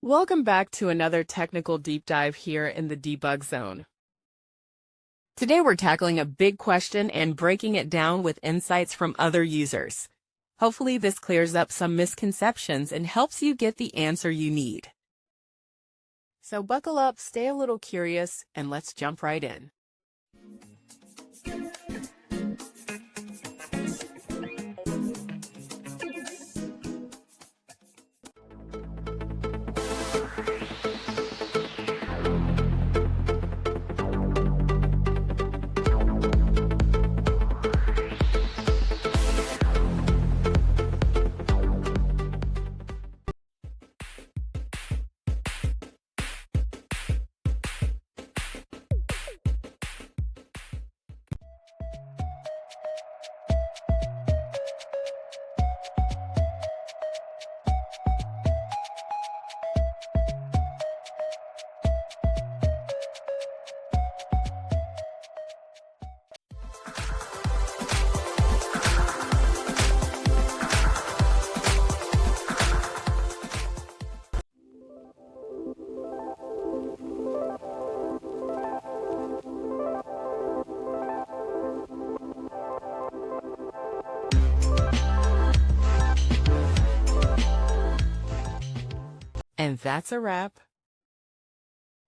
Welcome back to another technical deep dive here in the debug zone. Today we're tackling a big question and breaking it down with insights from other users. Hopefully this clears up some misconceptions and helps you get the answer you need. So buckle up, stay a little curious, and let's jump right in. And that's a wrap.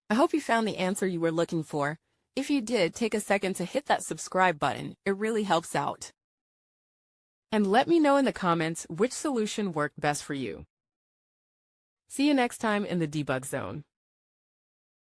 I hope you found the answer you were looking for. If you did, take a second to hit that subscribe button. It really helps out. And let me know in the comments which solution worked best for you. See you next time in the debug zone.